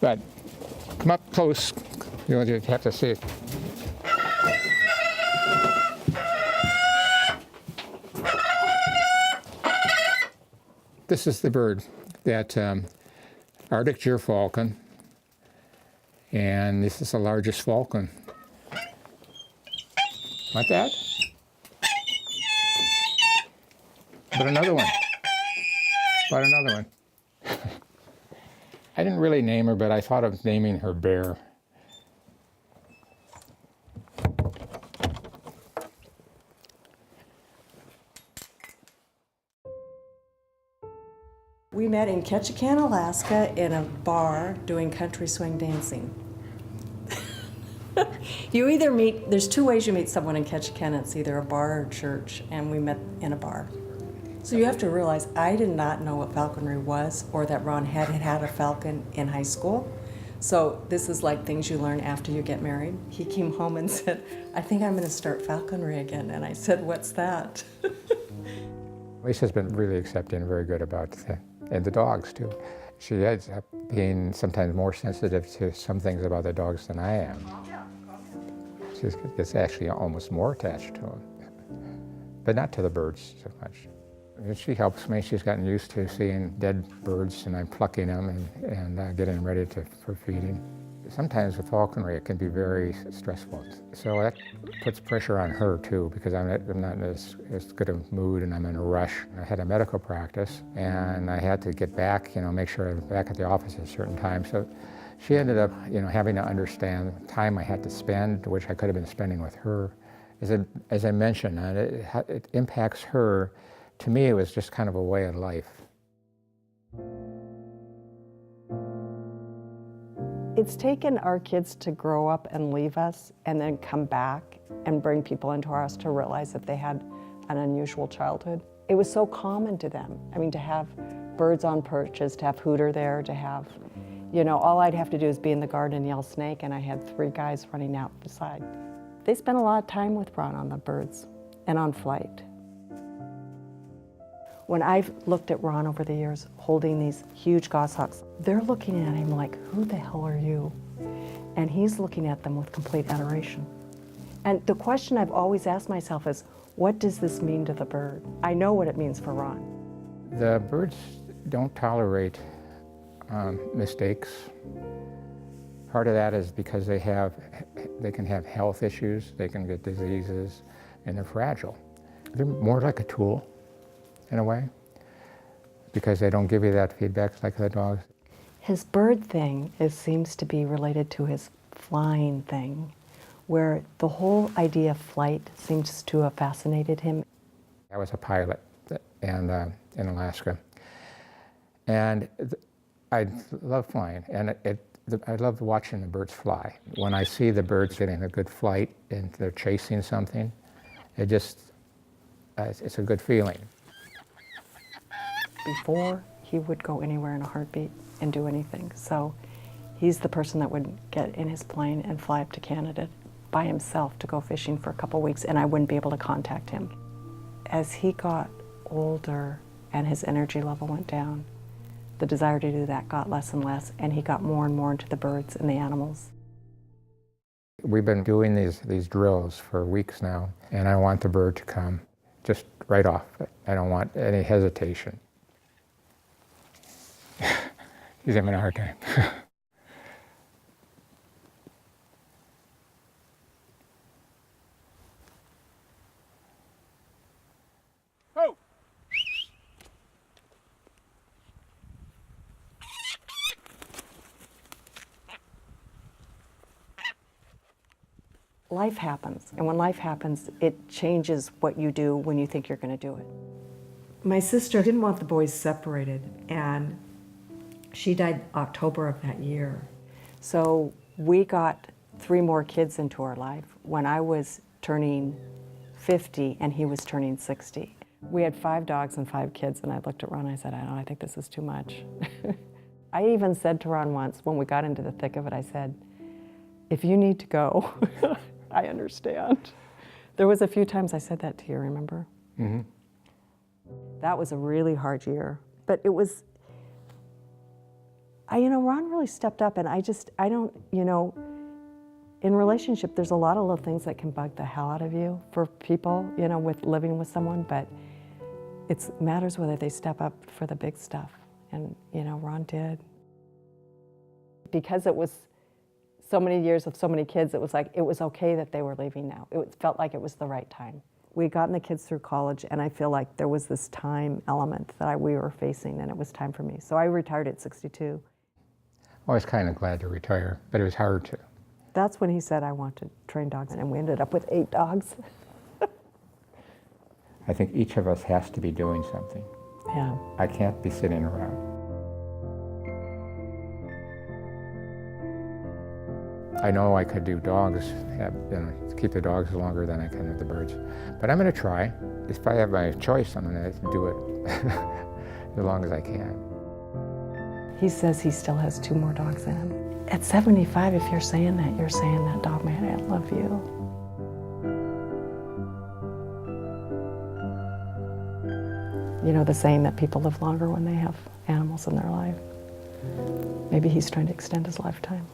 But come up close, you'll just have to see it. This is the bird, that Arctic gerfalcon, and this is the largest falcon. Want that? But another one. But another one. I didn't really name her, but I thought of naming her Bear. We met in Ketchikan, Alaska in a bar doing country swing dancing. You either meet, there's two ways you meet someone in Ketchikan. It's either a bar or church, and we met in a bar. So you have to realize I did not know what falconry was or that Ron had a falcon in high school. So this is like things you learn after you get married. He came home and said, I think I'm going to start falconry again. And I said, what's that? Lisa's been really accepting and very good about that. And the dogs, too. She ends up being sometimes more sensitive to some things about the dogs than I am. She gets actually almost more attached to them, but not to the birds so much. And she helps me. She's gotten used to seeing dead birds, and I'm plucking them and getting them ready for feeding. Sometimes with falconry, it can be very stressful. So that puts pressure on her too, because I'm not in as good a mood and I'm in a rush. I had a medical practice and I had to get back, make sure I'm back at the office at a certain time. So she ended up, having to understand the time I had to spend, which I could have been spending with her. As I mentioned, it impacts her. To me, it was just kind of a way of life. It's taken our kids to grow up and leave us and then come back and bring people into our house to realize that they had an unusual childhood. It was so common to them. I mean, to have birds on perches, to have Hooter there, to have, all I'd have to do is be in the garden and yell snake, and I had 3 guys running out beside. They spent a lot of time with Ron on the birds and on flight. When I've looked at Ron over the years holding these huge goshawks, they're looking at him like, who the hell are you? And he's looking at them with complete adoration. And the question I've always asked myself is, what does this mean to the bird? I know what it means for Ron. The birds don't tolerate mistakes. Part of that is because they can have health issues, they can get diseases, and they're fragile. They're more like a tool, in a way, because they don't give you that feedback like the dogs. His bird thing seems to be related to his flying thing, where the whole idea of flight seems to have fascinated him. I was a pilot in Alaska, and I love flying, and I love watching the birds fly. When I see the birds getting a good flight and they're chasing something, it's a good feeling. Before, he would go anywhere in a heartbeat and do anything. So he's the person that would get in his plane and fly up to Canada by himself to go fishing for a couple weeks, and I wouldn't be able to contact him. As he got older and his energy level went down, the desire to do that got less and less, and he got more and more into the birds and the animals. We've been doing these drills for weeks now, and I want the bird to come just right off. I don't want any hesitation. He's having a hard time. Oh! Life happens, and when life happens, it changes what you do when you think you're going to do it. My sister didn't want the boys separated, and she died October of that year. So we got 3 more kids into our life when I was turning 50 and he was turning 60. We had 5 dogs and 5 kids, and I looked at Ron and I said, I think this is too much. I even said to Ron once, when we got into the thick of it, I said, if you need to go, I understand. There was a few times I said that to you, remember? Mm-hmm. That was a really hard year, but it was Ron really stepped up, and I don't, in relationship, there's a lot of little things that can bug the hell out of you for people, with living with someone, but it matters whether they step up for the big stuff, and, Ron did. Because it was so many years of so many kids, it was like, it was okay that they were leaving now. It felt like it was the right time. We had gotten the kids through college, and I feel like there was this time element that we were facing, and it was time for me. So I retired at 62. I was kind of glad to retire, but it was hard to. That's when he said, I want to train dogs, and we ended up with 8 dogs. I think each of us has to be doing something. Yeah. I can't be sitting around. I know I could do dogs, keep the dogs longer than I can with the birds. But I'm going to try. If I have my choice, I'm going to do it as long as I can. He says he still has 2 more dogs in him. At 75, if you're saying that, dog man, I love you. The saying that people live longer when they have animals in their life. Maybe he's trying to extend his lifetime.